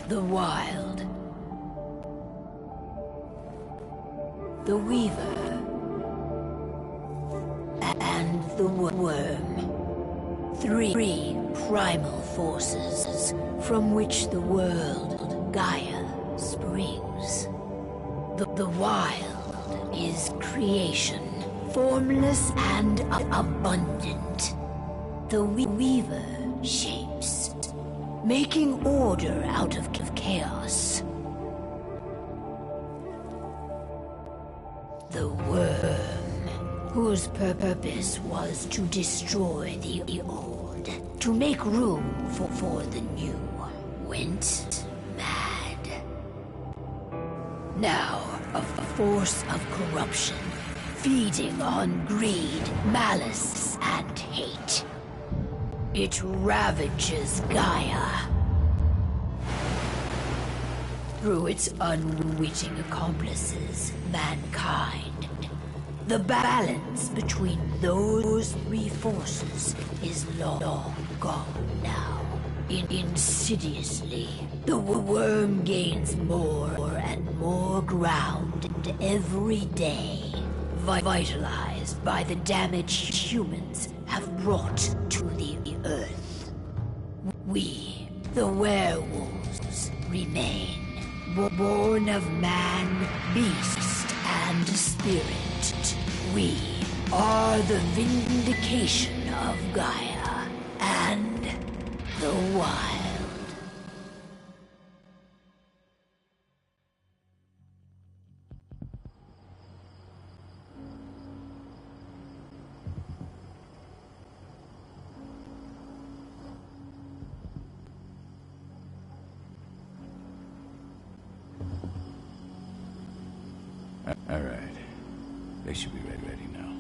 The Wild. The Weaver. And the Worm. Three primal forces from which the world, Gaia, springs. The Wild is creation, formless and abundant. The Weaver shapes, making order out of chaos. The Worm, whose purpose was to destroy the old, to make room for the new, went mad. Now, a force of corruption, feeding on greed, malice, and hate. It ravages Gaia. Through its unwitting accomplices, mankind. The balance between those three forces is long gone now. Insidiously, the worm gains more and more ground every day, vitalized by the damage humans have brought to the earth. We, the werewolves, remain, born of man, beast, and spirit. We are the vindication of Gaia and the Wild. All right. They should be ready now.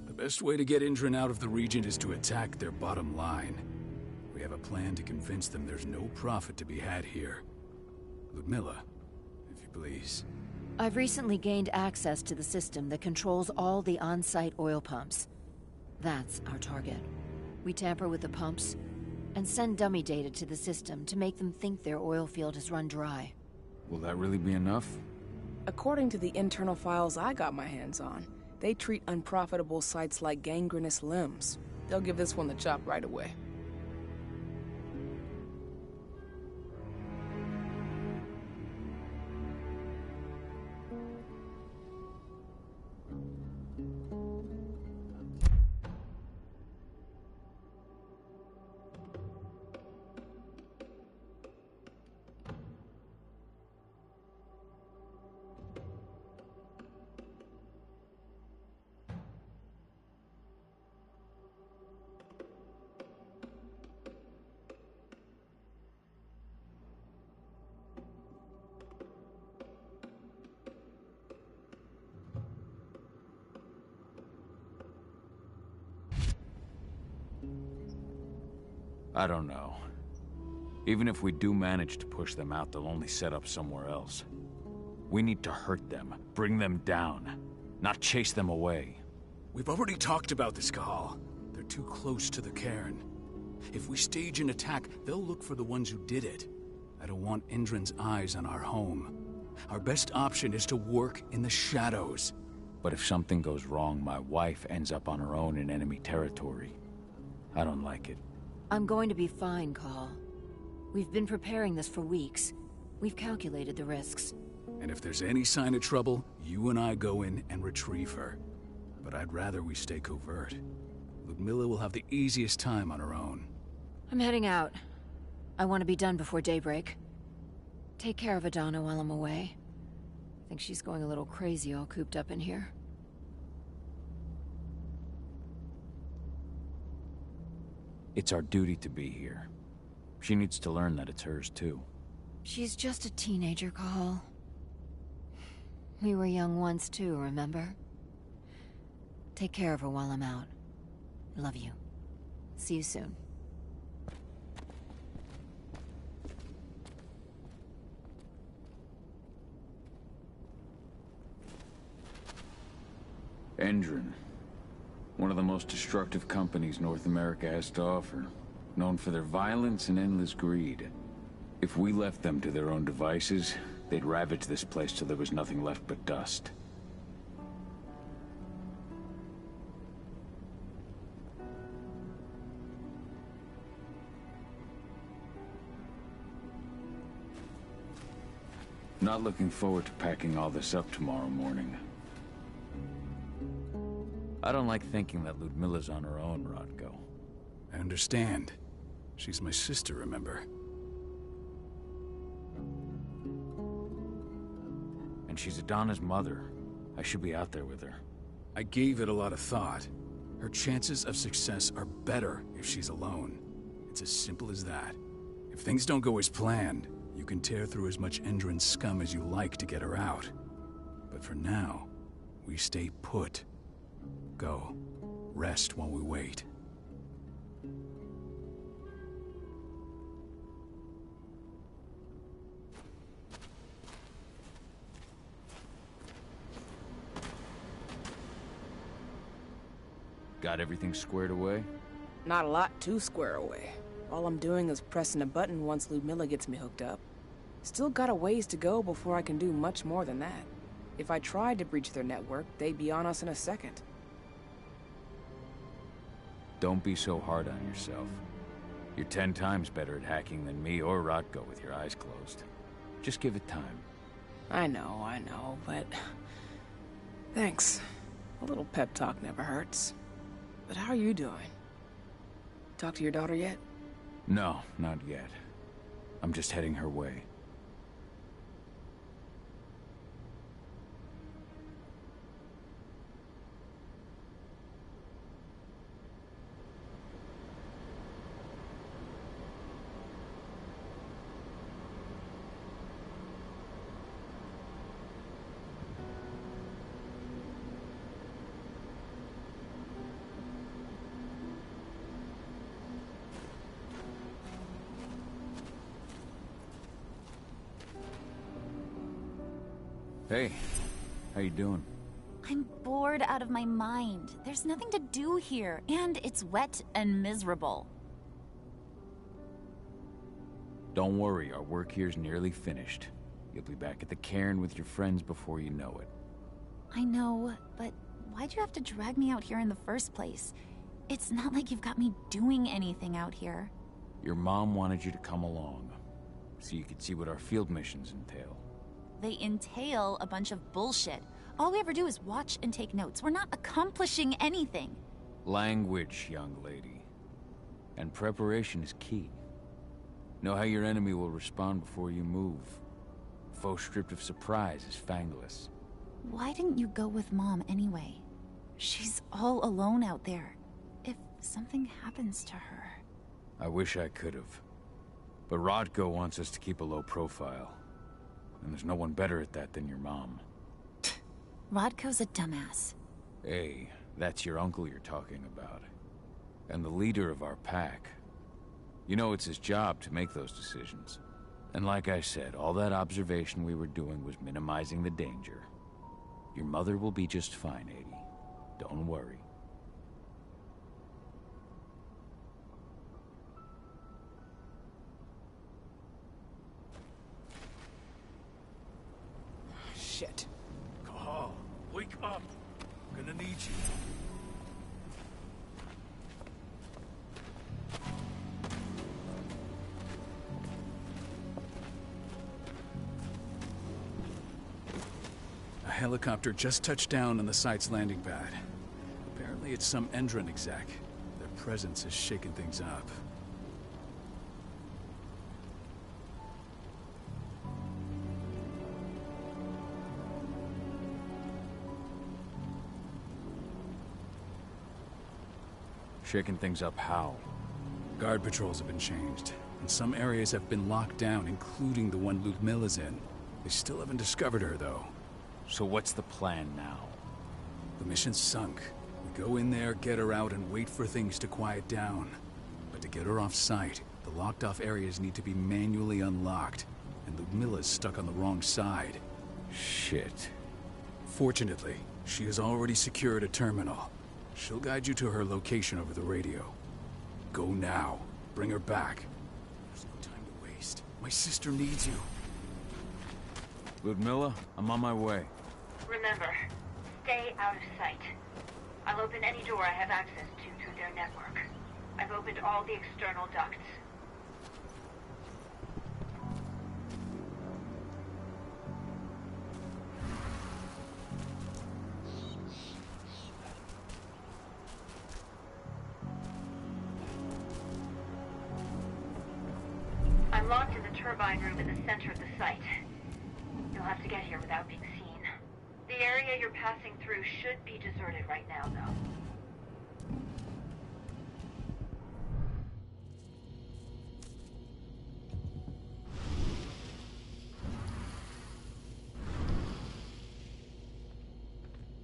The best way to get Indran out of the region is to attack their bottom line. We have a plan to convince them there's no profit to be had here. Ludmilla, if you please. I've recently gained access to the system that controls all the on-site oil pumps. That's our target. We tamper with the pumps and send dummy data to the system to make them think their oil field has run dry. Will that really be enough? According to the internal files I got my hands on, they treat unprofitable sites like gangrenous limbs. They'll give this one the chop right away. I don't know. Even if we do manage to push them out, they'll only set up somewhere else. We need to hurt them, bring them down, not chase them away. We've already talked about this, Cahal. They're too close to the cairn. If we stage an attack, they'll look for the ones who did it. I don't want Indran's eyes on our home. Our best option is to work in the shadows. But if something goes wrong, my wife ends up on her own in enemy territory. I don't like it. I'm going to be fine, Call. We've been preparing this for weeks. We've calculated the risks. And if there's any sign of trouble, you and I go in and retrieve her. But I'd rather we stay covert. Ludmilla will have the easiest time on her own. I'm heading out. I want to be done before daybreak. Take care of Adana while I'm away. I think she's going a little crazy all cooped up in here. It's our duty to be here. She needs to learn that it's hers too. She's just a teenager, Cahal. We were young once too, remember? Take care of her while I'm out. Love you. See you soon. Endron. One of the most destructive companies North America has to offer. Known for their violence and endless greed. If we left them to their own devices, they'd ravage this place till there was nothing left but dust. Not looking forward to packing all this up tomorrow morning. I don't like thinking that Ludmilla's on her own, Rodko. I understand. She's my sister, remember? And she's Adana's mother. I should be out there with her. I gave it a lot of thought. Her chances of success are better if she's alone. It's as simple as that. If things don't go as planned, you can tear through as much Endron scum as you like to get her out. But for now, we stay put. Go. Rest while we wait. Got everything squared away? Not a lot to square away. All I'm doing is pressing a button once Ludmilla gets me hooked up. Still got a ways to go before I can do much more than that. If I tried to breach their network, they'd be on us in a second. Don't be so hard on yourself. You're 10 times better at hacking than me or Rodko with your eyes closed. Just give it time. I know, but... Thanks. A little pep talk never hurts. But how are you doing? Talk to your daughter yet? No, not yet. I'm just heading her way. Hey, how you doing? I'm bored out of my mind. There's nothing to do here, and it's wet and miserable. Don't worry, our work here's nearly finished. You'll be back at the cairn with your friends before you know it. I know, but why'd you have to drag me out here in the first place? It's not like you've got me doing anything out here. Your mom wanted you to come along, so you could see what our field missions entail. They entail a bunch of bullshit. All we ever do is watch and take notes. We're not accomplishing anything. Language, young lady. And preparation is key. Know how your enemy will respond before you move. Faux stripped of surprise is fangless. Why didn't you go with Mom anyway? She's all alone out there. If something happens to her... I wish I could have. But Rodko wants us to keep a low profile. And there's no one better at that than your mom. Rodko's a dumbass. Hey, that's your uncle you're talking about. And the leader of our pack. You know it's his job to make those decisions. And like I said, all that observation we were doing was minimizing the danger. Your mother will be just fine, Edie. Don't worry. Shit. Call. Wake up. I'm gonna need you. A helicopter just touched down on the site's landing pad. Apparently it's some Endron exec. Their presence has shaken things up. Shaking things up how? Guard patrols have been changed, and some areas have been locked down, including the one Ludmilla's in. They still haven't discovered her, though. So what's the plan now? The mission's sunk. We go in there, get her out, and wait for things to quiet down. But to get her off-site, the locked-off areas need to be manually unlocked, and Ludmilla's stuck on the wrong side. Shit. Fortunately, she has already secured a terminal. She'll guide you to her location over the radio. Go now. Bring her back. There's no time to waste. My sister needs you. Ludmilla, I'm on my way. Remember, stay out of sight. I'll open any door I have access to through their network. I've opened all the external ducts. I'm locked in the turbine room in the center of the site. You'll have to get here without being seen. The area you're passing through should be deserted right now, though.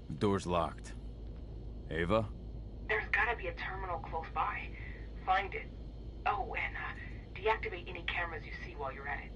The door's locked. Ava? There's gotta be a terminal close by. Find it. Oh, and deactivate any cameras you see while you're at it.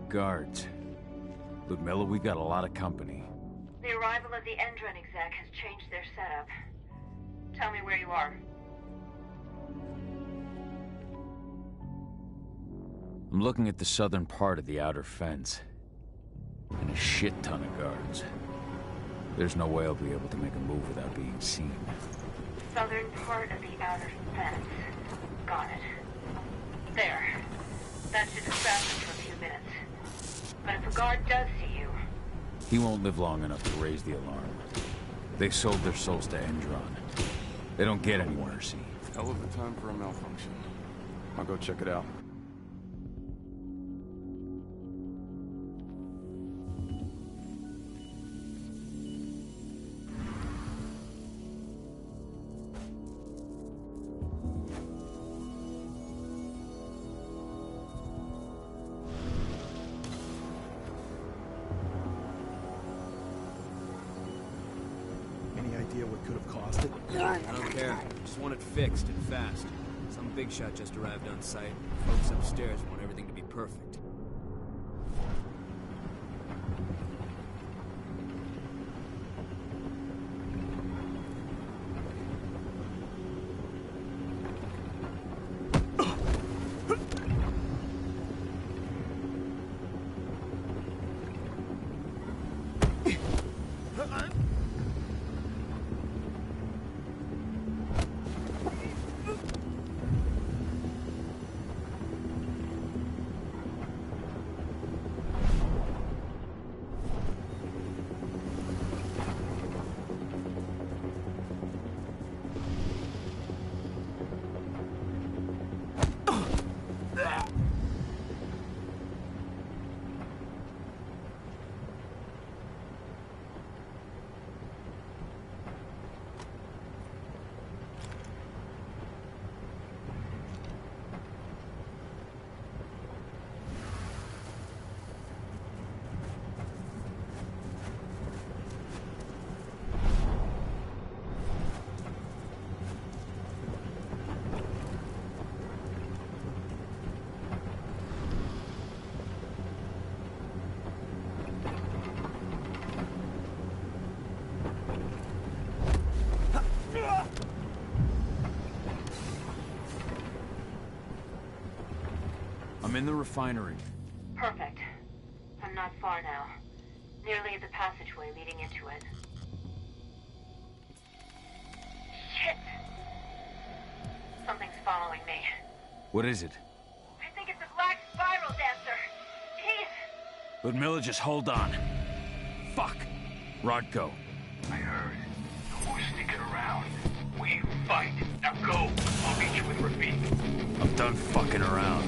Guards. Ludmilla, we got a lot of company. The arrival of the Endron exec has changed their setup. Tell me where you are. I'm looking at the southern part of the outer fence. And a shit ton of guards. There's no way I'll be able to make a move without being seen. Southern part of the outer fence. Got it. There. That should distract them for a few minutes. But if a guard does see you... He won't live long enough to raise the alarm. They sold their souls to Endron. They don't get any mercy. Hell of a time for a malfunction. I'll go check it out. What could have caused it? I don't care. Just want it fixed and fast. Some big shot just arrived on site. Folks upstairs want everything to be perfect. I'm in the refinery. Perfect. I'm not far now. Nearly the passageway leading into it. Shit! Something's following me. What is it? I think it's a black spiral dancer. He's... Ludmilla, just hold on. Fuck! Rodko. I heard. No more sticking around. We fight. Now go. I'll meet you with Rafik. I'm done fucking around.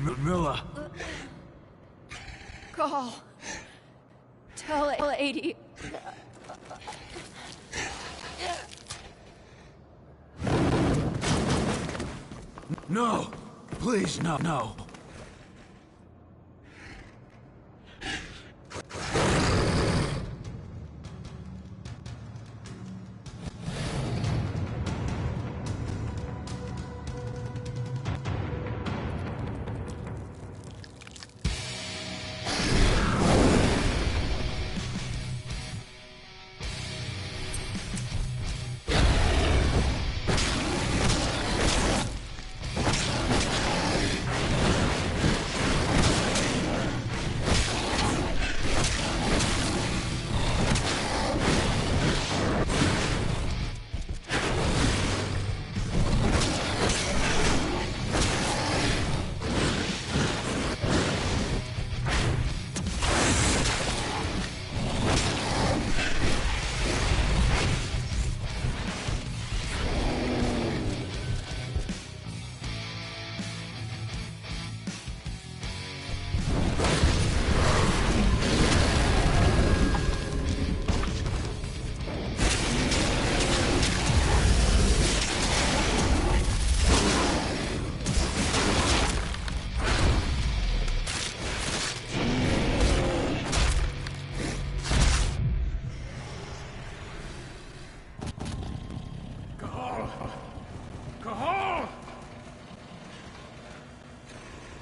Milla. Call. Tell lady. No! Please, no, no.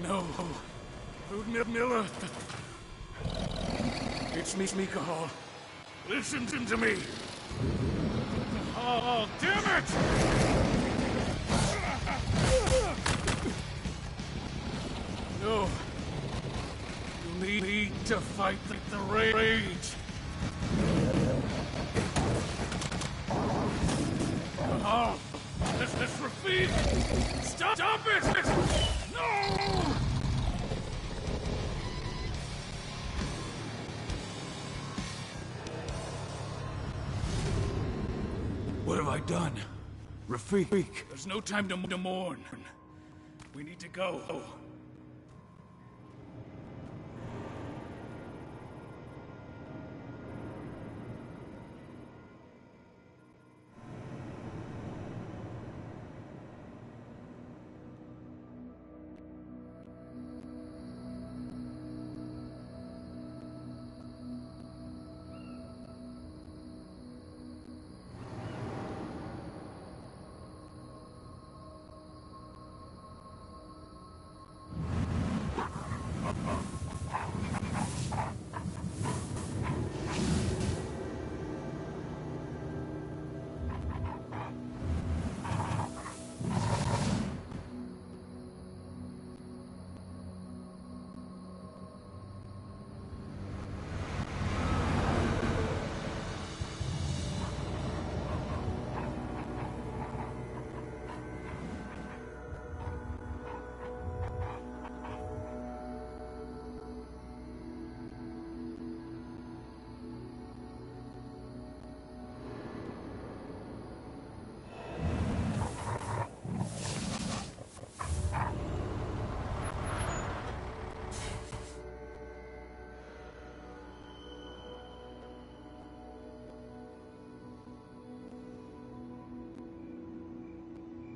No. Milla. It's me, Cahal. Listen to me. Oh, damn it! No. You need to fight the rage. Cahal, let's repeat. Stop it! No! What have I done? Rafik, there's no time to mourn. We need to go.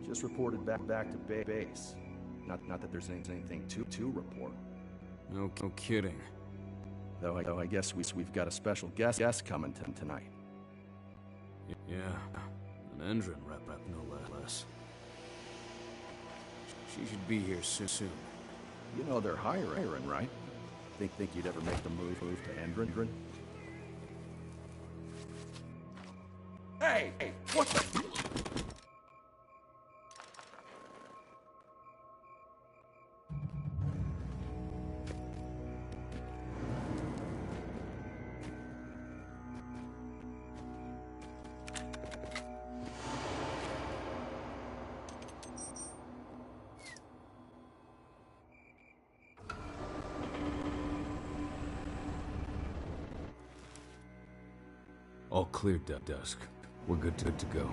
Just reported back to base. Not that there's anything to report. No kidding. Though I guess we've got a special guest coming tonight. Yeah, an Endron rep, no less. She should be here soon. You know they're hiring, right? Think you'd ever make the move to Endron? Hey, what the? All clear, Dusk. We're good to go.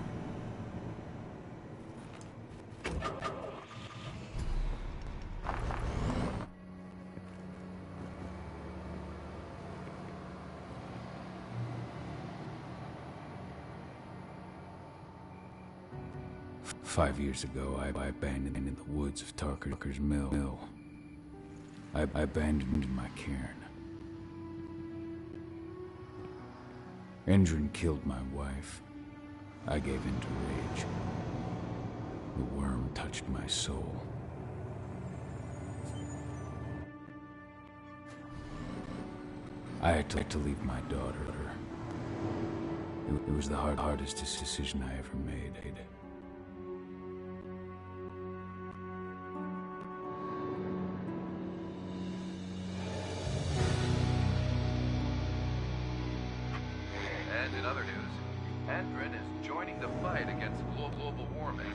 5 years ago, I abandoned in the woods of Tarker's Mill. I abandoned my cairn. Endrin killed my wife. I gave in to rage. The worm touched my soul. I had to leave my daughter. It was the hardest decision I ever made. And in other news, Endrin is joining the fight against global warming.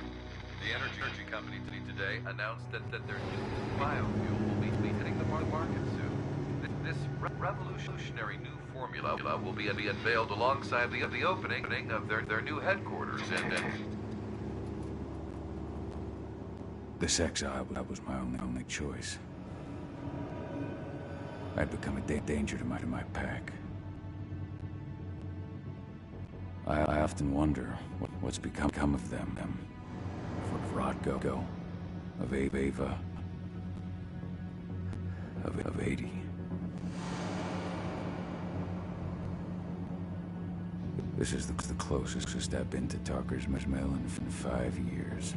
The energy company today announced that their new biofuel will be hitting the market soon. This revolutionary new formula will be unveiled alongside the opening of their new headquarters in... This exile was my only choice. I'd become a danger to my pack. I often wonder what's become of them. Of Rodgo, of Ava, of 80. This is the closest I've been to Tarker's Mill in 5 years.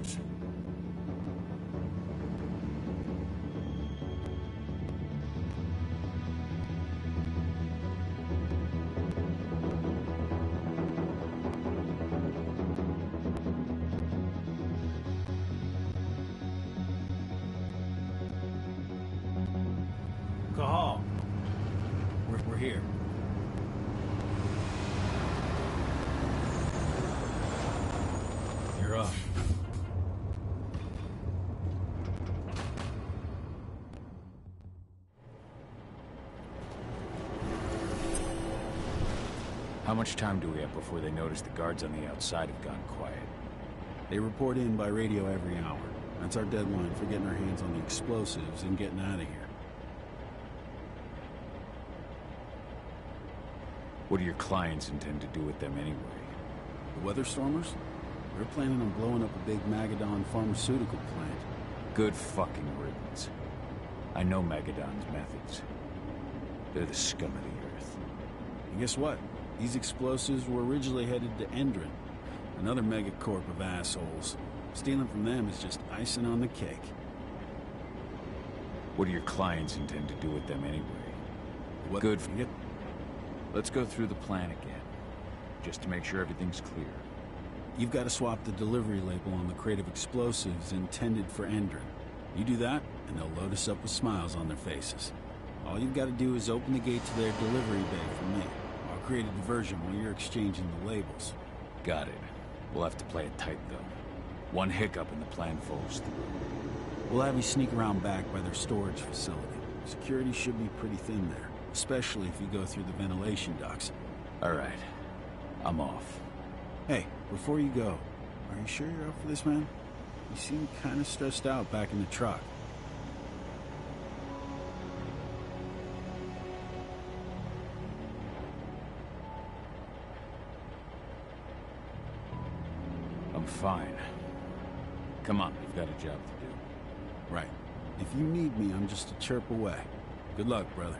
Cahal, we're here. You're up. How much time do we have before they notice the guards on the outside have gone quiet? They report in by radio every hour. That's our deadline for getting our hands on the explosives and getting out of here. What do your clients intend to do with them anyway? The Weatherstormers? They're planning on blowing up a big Magadon pharmaceutical plant. Good fucking riddance. I know Magadon's methods. They're the scum of the earth. And guess what? These explosives were originally headed to Endrin, another megacorp of assholes. Stealing from them is just icing on the cake. What do your clients intend to do with them anyway? What? Good. Let's go through the plan again, just to make sure everything's clear. You've got to swap the delivery label on the crate of explosives intended for Endrin. You do that, and they'll load us up with smiles on their faces. All you've got to do is open the gate to their delivery bay for me. I'll create a diversion while you're exchanging the labels. Got it. We'll have to play it tight, though. One hiccup and the plan falls through. We'll have you sneak around back by their storage facility. Security should be pretty thin there, especially if you go through the ventilation ducts. All right. I'm off. Hey, before you go, are you sure you're up for this, man? You seem kind of stressed out back in the truck. I'm fine. Come on, we've got a job to do. Right. If you need me, I'm just a chirp away. Good luck, brother.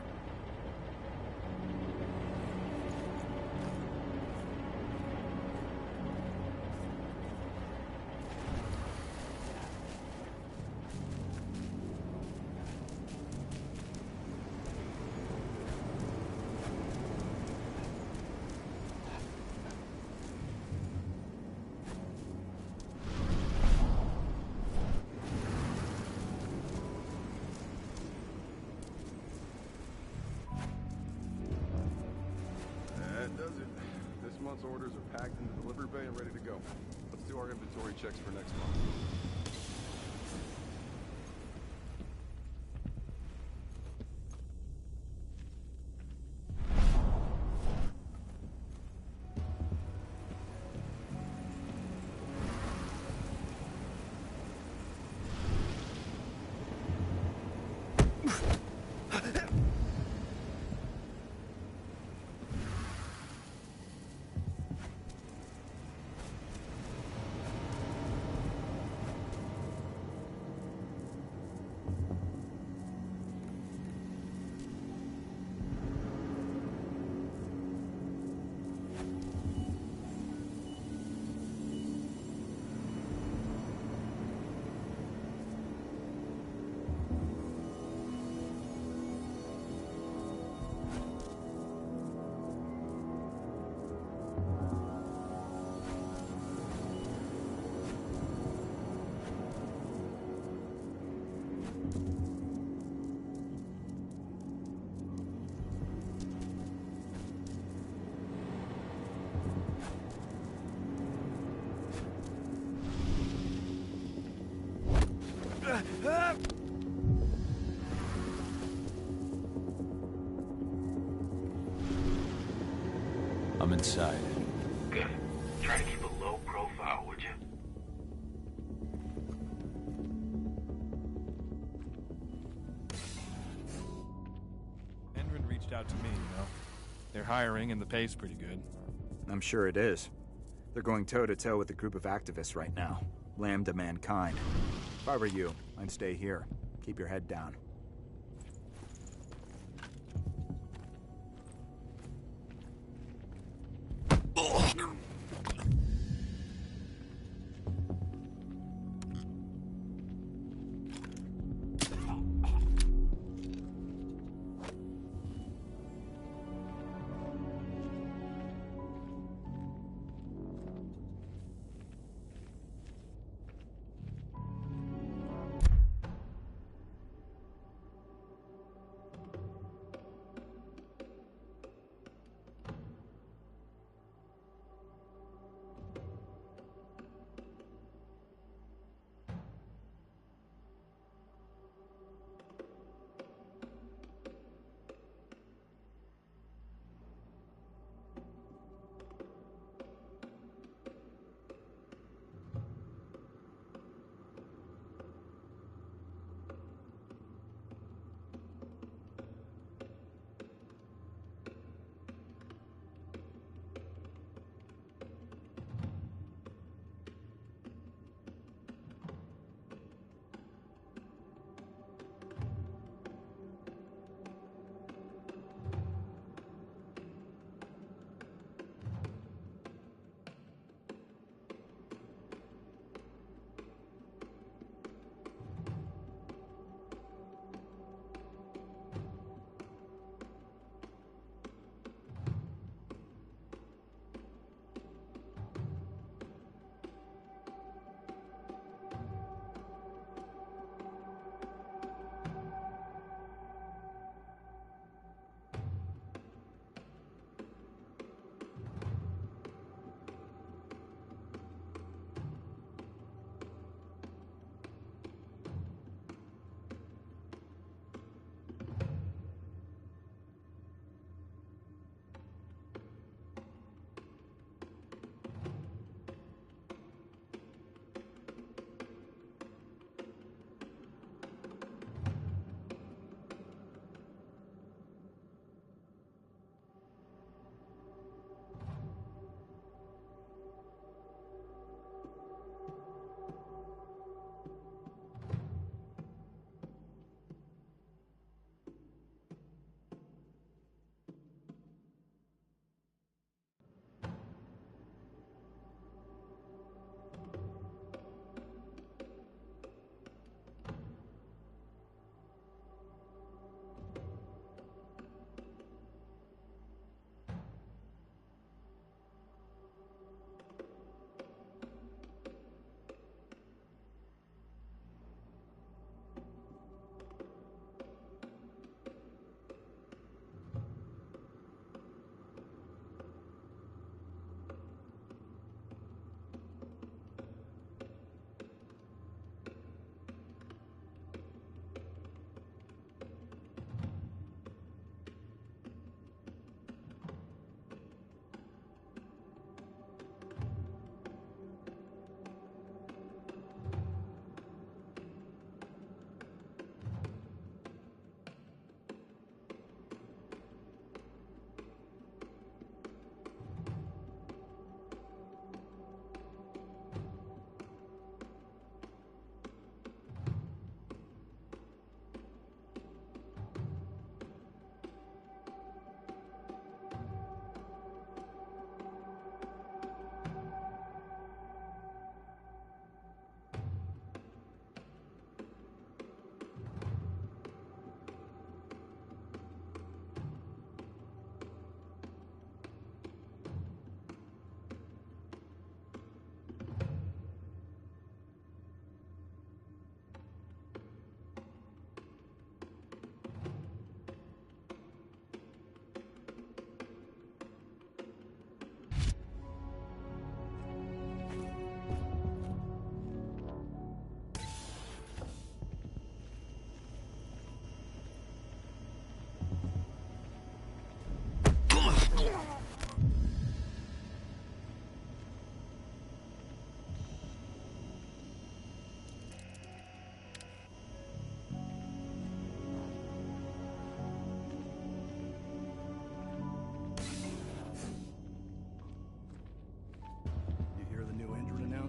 Orders are packed in the delivery bay and ready to go. Let's do our inventory checks for next month. I'm inside. Good. Try to keep a low profile, would you? Endrin reached out to me, you know. They're hiring and the pay's pretty good. I'm sure it is. They're going toe-to-toe with a group of activists right now. Lambda Mankind. If I were you, I'd stay here. Keep your head down.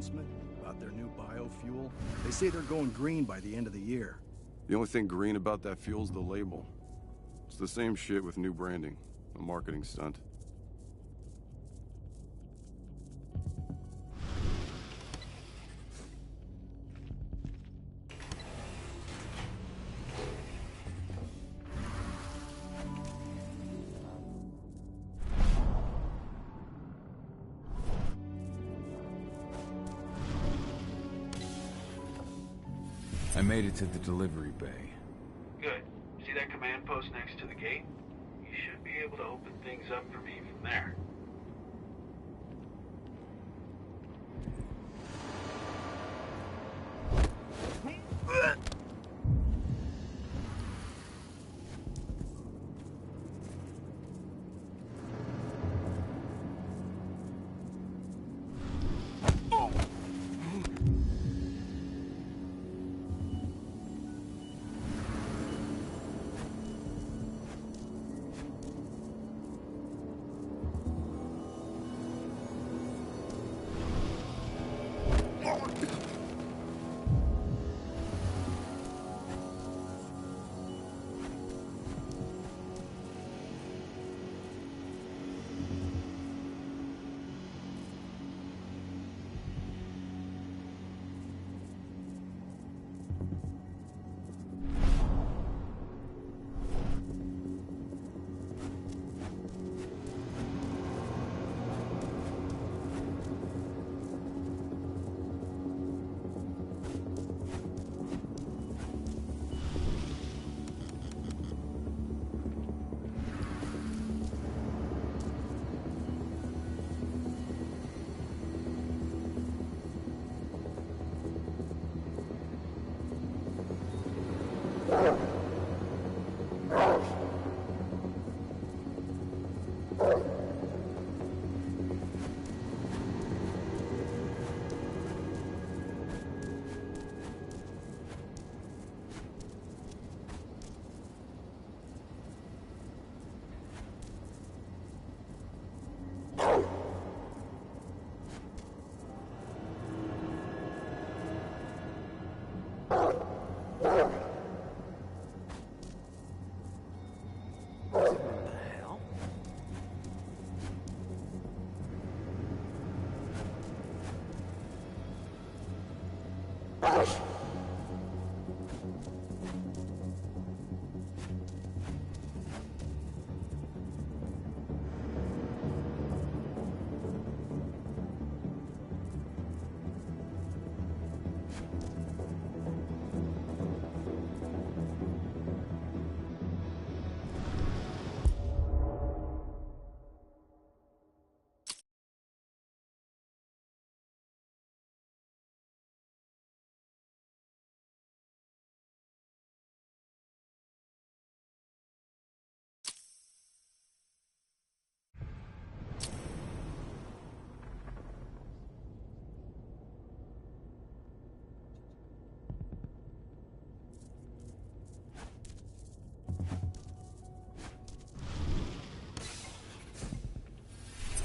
announcement about their new biofuel? They say they're going green by the end of the year. The only thing green about that fuel's the label. It's the same shit with new branding. A marketing stunt. I made it to the delivery bay. Good. See that command post next to the gate? You should be able to open things up for me from there.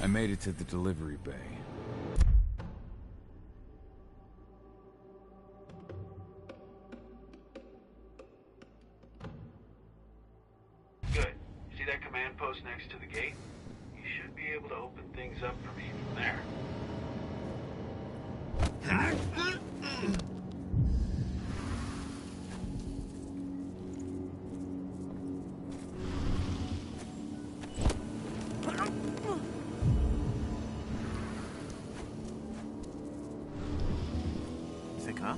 I made it to the delivery bay. Good. See that command post next to the gate? You should be able to open things up for me from there. Think, huh?